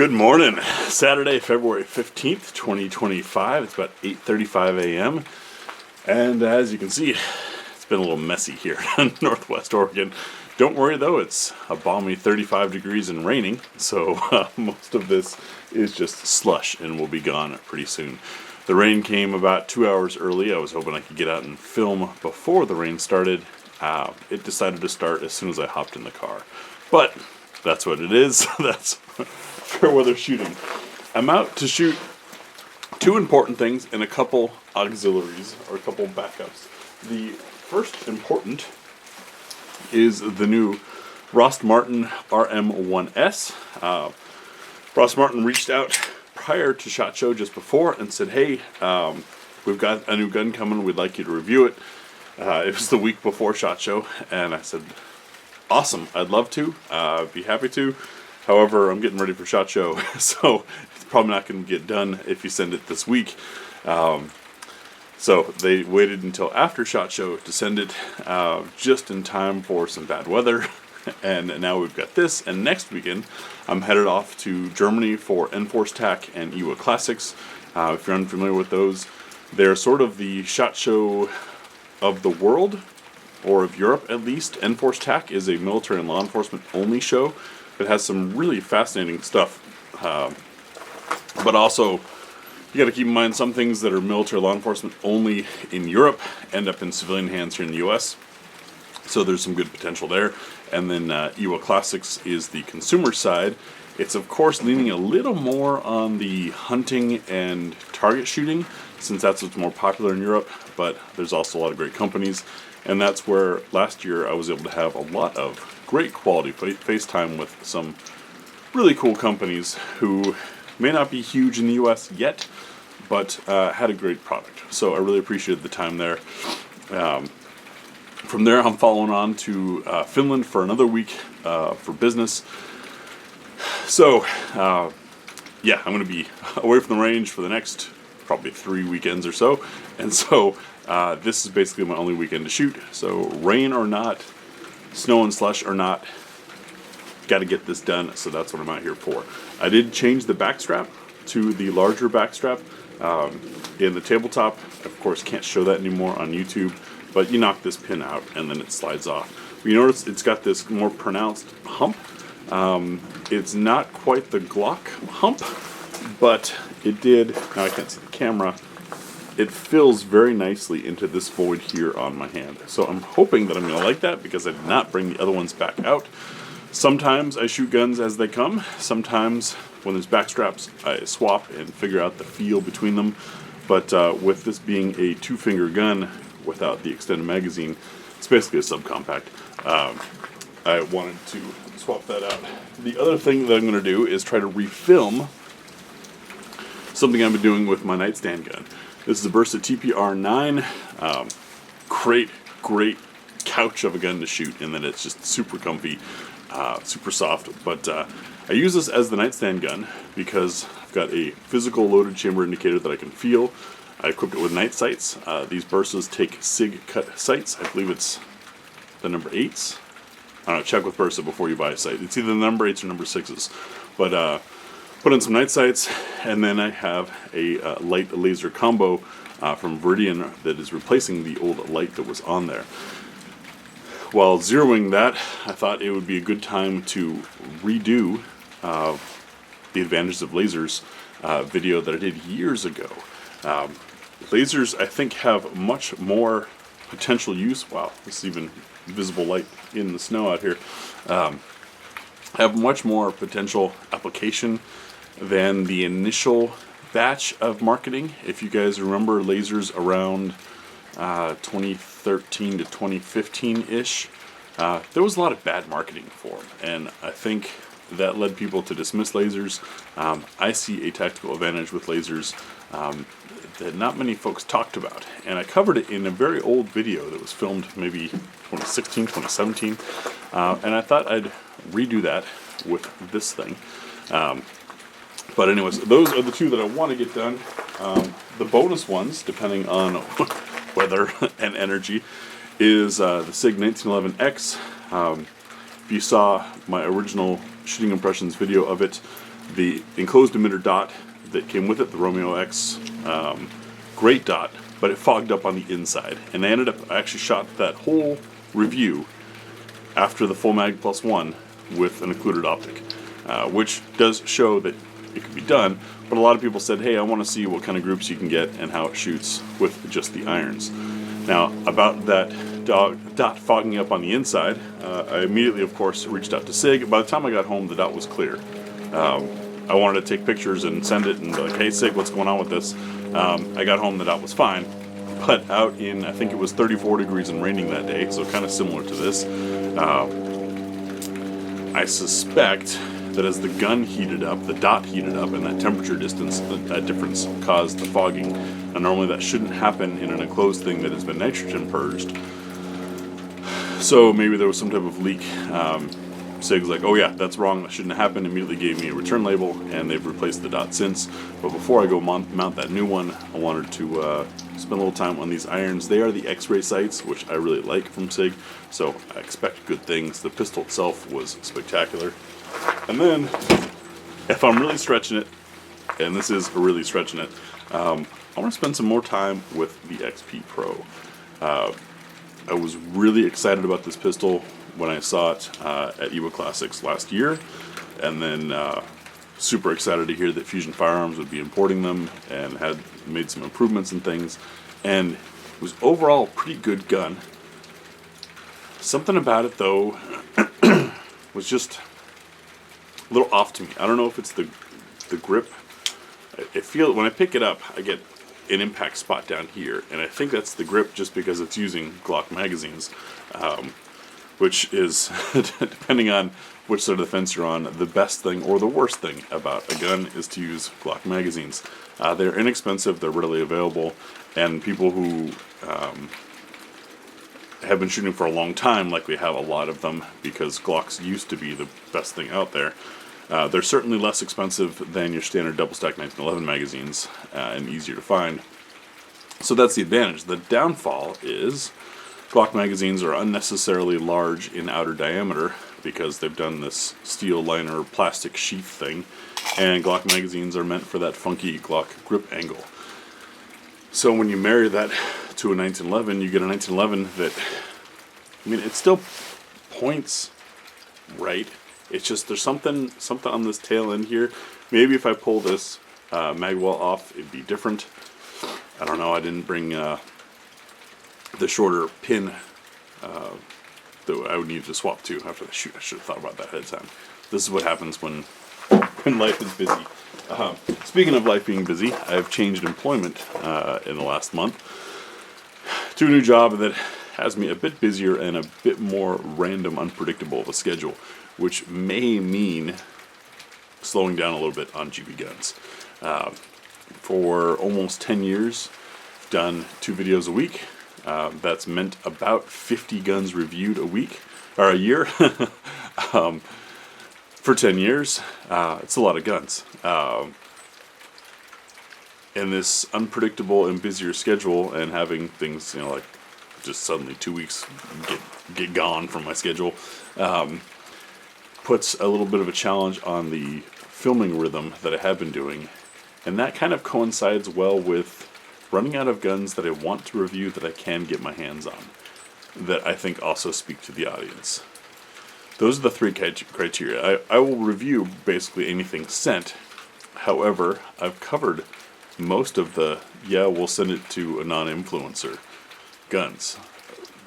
Good morning. Saturday, February 15th, 2025. It's about 8:35 a.m. And as you can see, it's been a little messy here in Northwest Oregon. Don't worry though, it's a balmy 35 degrees and raining, so most of this is just slush and will be gone pretty soon. The rain came about 2 hours early. I was hoping I could get out and film before the rain started. It decided to start as soon as I hopped in the car. But that's what it is. That's fair weather shooting. I'm out to shoot two important things and a couple auxiliaries, or a couple backups. The first important is the new Rost Martin RM1S. Rost Martin reached out prior to SHOT Show just before and said, hey, we've got a new gun coming, we'd like you to review it. It was the week before SHOT Show, and I said, awesome, I'd love to, be happy to. However, I'm getting ready for SHOT Show, so it's probably not going to get done if you send it this week. So they waited until after SHOT Show to send it, just in time for some bad weather. And now we've got this, and next weekend I'm headed off to Germany for Enforce TAC and EWA Classics. If you're unfamiliar with those, they're sort of the SHOT Show of the world, or of Europe at least. Enforce TAC is a military and law enforcement only show. It has some really fascinating stuff, but also you got to keep in mind some things that are military law enforcement only in Europe end up in civilian hands here in the U.S. So there's some good potential there. And then EWA Classics is the consumer side. It's of course leaning a little more on the hunting and target shooting, since that's what's more popular in Europe. But there's also a lot of great companies, and that's where last year I was able to have a lot of great quality FaceTime with some really cool companies who may not be huge in the US yet, but had a great product. So I really appreciated the time there. From there, I'm following on to Finland for another week for business. So, yeah, I'm going to be away from the range for the next probably 3 weekends or so. And so this is basically my only weekend to shoot. So rain or not, snow and slush or not, got to get this done. So that's what I'm out here for. I did change the backstrap to the larger backstrap in the tabletop. Of course, can't show that anymore on YouTube, but you knock this pin out and then it slides off. You notice it's got this more pronounced hump. It's not quite the Glock hump, but it did, now I can't see the camera, it fills very nicely into this void here on my hand. So I'm hoping that I'm going to like that, because I did not bring the other ones back out. Sometimes I shoot guns as they come. Sometimes when there's backstraps, I swap and figure out the feel between them. But with this being a two-finger gun without the extended magazine, it's basically a subcompact. I wanted to swap that out. The other thing that I'm going to do is try to refilm something I've been doing with my nightstand gun. This is a Bursa TPR9. Great couch of a gun to shoot, and then it's just super comfy, super soft. But I use this as the nightstand gun because I've got a physical loaded chamber indicator that I can feel. I equipped it with night sights. These Bursas take SIG cut sights. I believe it's the number 8s. I don't know, check with Bursa before you buy a sight. It's either the number 8s or number 6s. But put in some night sights, and then I have a light laser combo from Viridian that is replacing the old light that was on there. While zeroing that, I thought it would be a good time to redo the advantages of lasers video that I did years ago. Lasers, I think, have much more potential use. Wow, this is even visible light in the snow out here. Have much more potential application than the initial batch of marketing. If you guys remember lasers around 2013 to 2015-ish, there was a lot of bad marketing for them, and I think that led people to dismiss lasers. I see a tactical advantage with lasers that not many folks talked about, and I covered it in a very old video that was filmed maybe 2016, 2017, and I thought I'd redo that with this thing. But anyways, those are the two that I want to get done. The bonus ones, depending on weather and energy, is the SIG 1911X. If you saw my original shooting impressions video of it, The enclosed emitter dot that came with it, the Romeo X, great dot, but it fogged up on the inside. And I actually shot that whole review after the full mag plus one with an occluded optic, which does show that it could be done, but a lot of people said, hey, I want to see what kind of groups you can get and how it shoots with just the irons. Now, about that dot fogging up on the inside, I immediately, of course, reached out to SIG. By the time I got home, the dot was clear. I wanted to take pictures and send it and be like, hey, SIG, what's going on with this? I got home, the dot was fine. But out in, I think it was 34 degrees and raining that day, so kind of similar to this, I suspect that as the gun heated up, the dot heated up, and that temperature difference caused the fogging. And normally that shouldn't happen in an enclosed thing that has been nitrogen purged. So maybe there was some type of leak. SIG's like, oh yeah, that's wrong, that shouldn't have happened, immediately gave me a return label, and they've replaced the dot since. But before I go mount that new one, I wanted to spend a little time on these irons. They are the X-ray sights, which I really like from SIG, so I expect good things. The pistol itself was spectacular. And then, if I'm really stretching it, and this is really stretching it, I want to spend some more time with the XP Pro. I was really excited about this pistol when I saw it at EWA Classics last year, and then super excited to hear that Fusion Firearms would be importing them and had made some improvements and things, and it was overall a pretty good gun. Something about it though was just a little off to me. I don't know if it's the grip. I feel when I pick it up, I get an impact spot down here, and I think that's the grip just because it's using Glock magazines, which is, depending on which side of the fence you're on, the best thing or the worst thing about a gun is to use Glock magazines. They're inexpensive, they're readily available, and people who have been shooting for a long time likely have a lot of them because Glocks used to be the best thing out there. They're certainly less expensive than your standard double-stack 1911 magazines and easier to find. So that's the advantage. The downfall is Glock magazines are unnecessarily large in outer diameter because they've done this steel liner plastic sheath thing, and Glock magazines are meant for that funky Glock grip angle. So when you marry that to a 1911, you get a 1911 that, I mean, it still points right. It's just there's something on this tail end here. Maybe if I pull this magwell off, it'd be different. I don't know. I didn't bring the shorter pin that I would need to swap to after the shoot. I should have thought about that ahead of time. This is what happens when life is busy. Speaking of life being busy, I've changed employment in the last month to a new job that has me a bit busier and a bit more random, unpredictable of a schedule, which may mean slowing down a little bit on GBGuns. For almost 10 years, I've done 2 videos a week. That's meant about 50 guns reviewed a week, or a year. For 10 years, it's a lot of guns. And this unpredictable and busier schedule, and having things, you know, like just suddenly 2 weeks get gone from my schedule, puts a little bit of a challenge on the filming rhythm that I have been doing. And that kind of coincides well with running out of guns that I want to review that I can get my hands on, that I think also speak to the audience. Those are the 3 criteria. I will review basically anything sent. However, I've covered most of the, we'll send it to a non-influencer guns.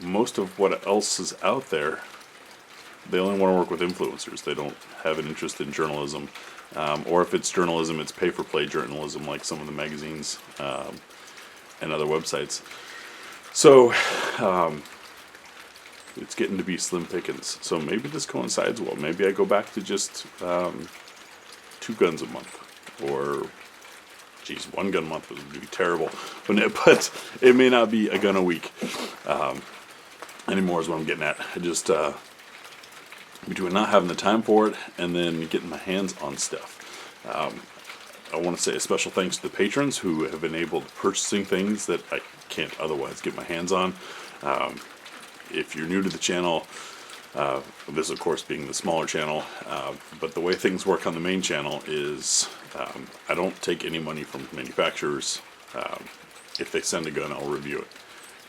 Most of what else is out there, they only want to work with influencers. They don't have an interest in journalism. Or if it's journalism, it's pay-for-play journalism like some of the magazines and other websites. So, it's getting to be slim pickings. So maybe this coincides well. Maybe I go back to just 2 guns a month. Or, geez, 1 gun a month would be terrible. But it may not be a gun a week anymore is what I'm getting at. I just, between not having the time for it and then getting my hands on stuff. I want to say a special thanks to the patrons who have enabled purchasing things that I can't otherwise get my hands on. If you're new to the channel, This, of course, being the smaller channel. But the way things work on the main channel is I don't take any money from manufacturers. If they send a gun, I'll review it.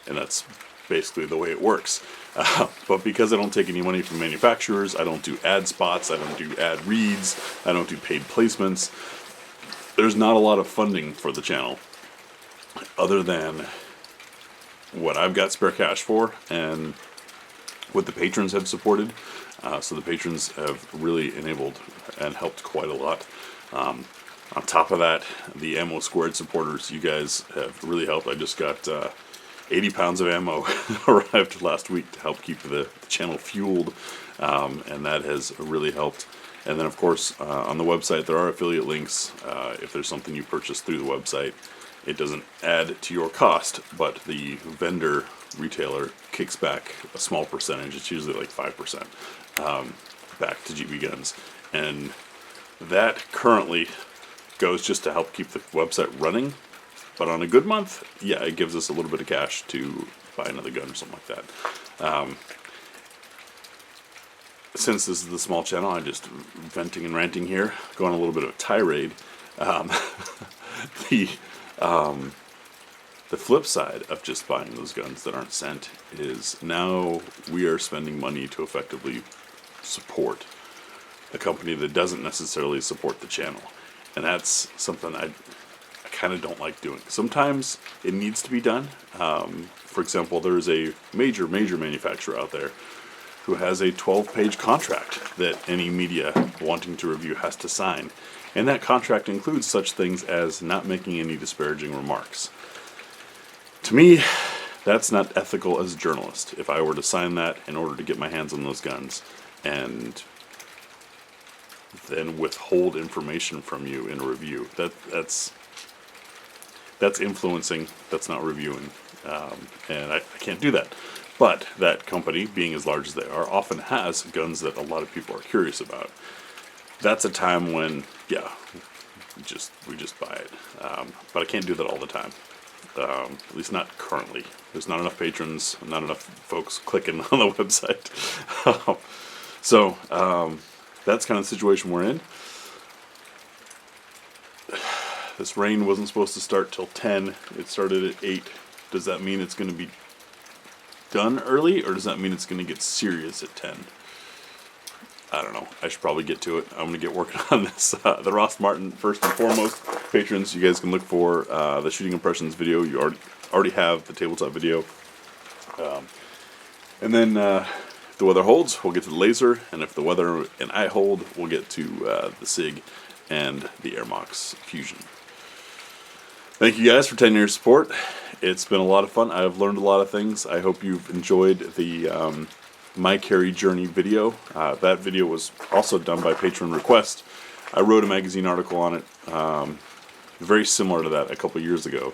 And that's basically the way it works. But because I don't take any money from manufacturers, I don't do ad spots, I don't do ad reads, I don't do paid placements. There's not a lot of funding for the channel other than what I've got spare cash for and what the patrons have supported. So the patrons have really enabled and helped quite a lot. On top of that, the Ammo Squared supporters, you guys have really helped. I just got 80 pounds of ammo arrived last week to help keep the channel fueled, and that has really helped. And then, of course, on the website, there are affiliate links. If there's something you purchase through the website, it doesn't add to your cost, but the vendor retailer kicks back a small percentage. It's usually like 5% back to GBGuns. And that currently goes just to help keep the website running. But on a good month, yeah, it gives us a little bit of cash to buy another gun or something like that. Since this is the small channel, I'm just venting and ranting here, going on a little bit of a tirade. The flip side of just buying those guns that aren't sent is now we are spending money to effectively support a company that doesn't necessarily support the channel. And that's something I kind of don't like doing. Sometimes it needs to be done. For example, there's a major manufacturer out there who has a 12-page contract that any media wanting to review has to sign. And that contract includes such things as not making any disparaging remarks. To me, that's not ethical as a journalist. If I were to sign that in order to get my hands on those guns and then withhold information from you in a review, that's influencing, that's not reviewing, and I can't do that. But that company, being as large as they are, often has guns that a lot of people are curious about. That's a time when, yeah, we just buy it. But I can't do that all the time. At least not currently. There's not enough patrons, not enough folks clicking on the website. So that's kind of the situation we're in. This rain wasn't supposed to start till 10. It started at 8. Does that mean it's going to be done early, or does that mean it's going to get serious at 10? I don't know. I should probably get to it. I'm going to get working on this. The Rost Martin, first and foremost. Patrons, you guys can look for the shooting impressions video. You already have the tabletop video. And then if the weather holds, we'll get to the laser. And if the weather and I hold, we'll get to the SIG and the AirMox Fusion. Thank you guys for 10 years support. It's been a lot of fun. I've learned a lot of things. I hope you've enjoyed the My Carry Journey video. That video was also done by patron request. I wrote a magazine article on it, very similar to that a couple years ago,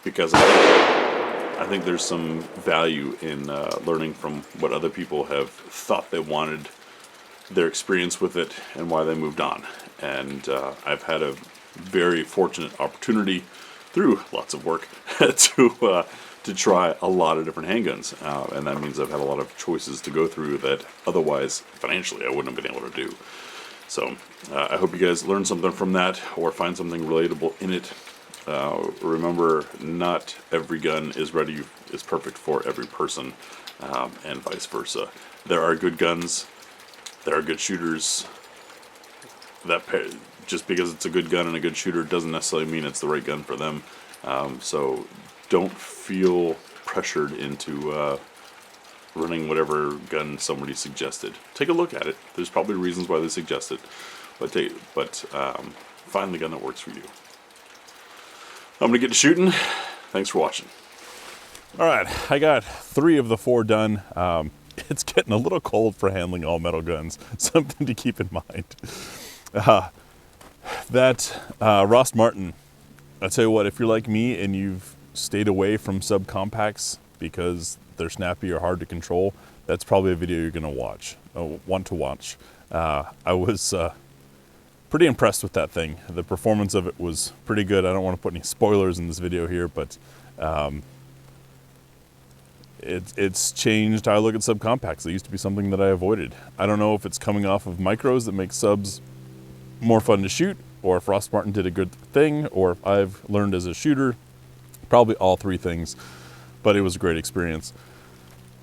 because I think there's some value in learning from what other people have thought they wanted, their experience with it, and why they moved on. And I've had a very fortunate opportunity through lots of work to try a lot of different handguns, and that means I've had a lot of choices to go through that otherwise financially I wouldn't have been able to do. So I hope you guys learned something from that or find something relatable in it. Remember, not every gun is perfect for every person, and vice versa. There are good guns, there are good shooters. Just because it's a good gun and a good shooter doesn't necessarily mean it's the right gun for them. So don't feel pressured into running whatever gun somebody suggested. Take a look at it. There's probably reasons why they suggest it, but find the gun that works for you. I'm gonna get to shooting. Thanks for watching. All right, I got 3 of the 4 done. It's getting a little cold for handling all metal guns. Something to keep in mind. That Rost Martin, I tell you what, if you're like me and you've stayed away from subcompacts because they're snappy or hard to control, that's probably a video you're gonna want to watch. I was pretty impressed with that thing. The performance of it was pretty good. I don't want to put any spoilers in this video here, but It's changed how I look at subcompacts. They used to be something that I avoided. I don't know if it's coming off of micros that make subs more fun to shoot, or if Rost Martin did a good thing, or if I've learned as a shooter. Probably all three things, but it was a great experience.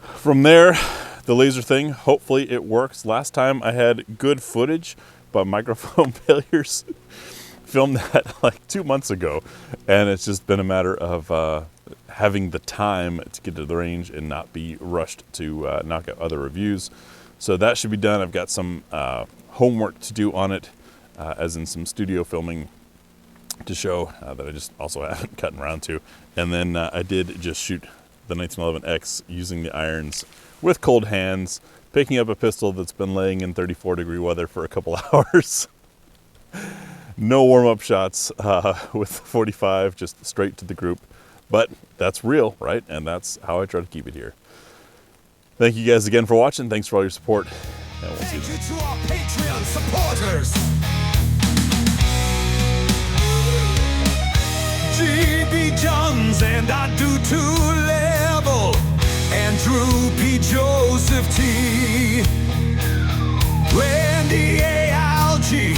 From there, the laser thing, hopefully it works. Last time I had good footage, but microphone failures. Filmed that like 2 months ago, and it's just been a matter of having the time to get to the range and not be rushed to knock out other reviews. So that should be done. I've got some homework to do on it, as in some studio filming to show that I just also haven't gotten around to. And then I did just shoot the 1911X using the irons with cold hands, picking up a pistol that's been laying in 34-degree weather for a couple hours. No warm-up shots with 45, just straight to the group. But that's real, right? And that's how I try to keep it here. Thank you guys again for watching. Thanks for all your support. And we'll see you Thank you to our Patreon supporters. GBGuns and I do 2 level. Andrew P. Joseph T. Randy A. Algie.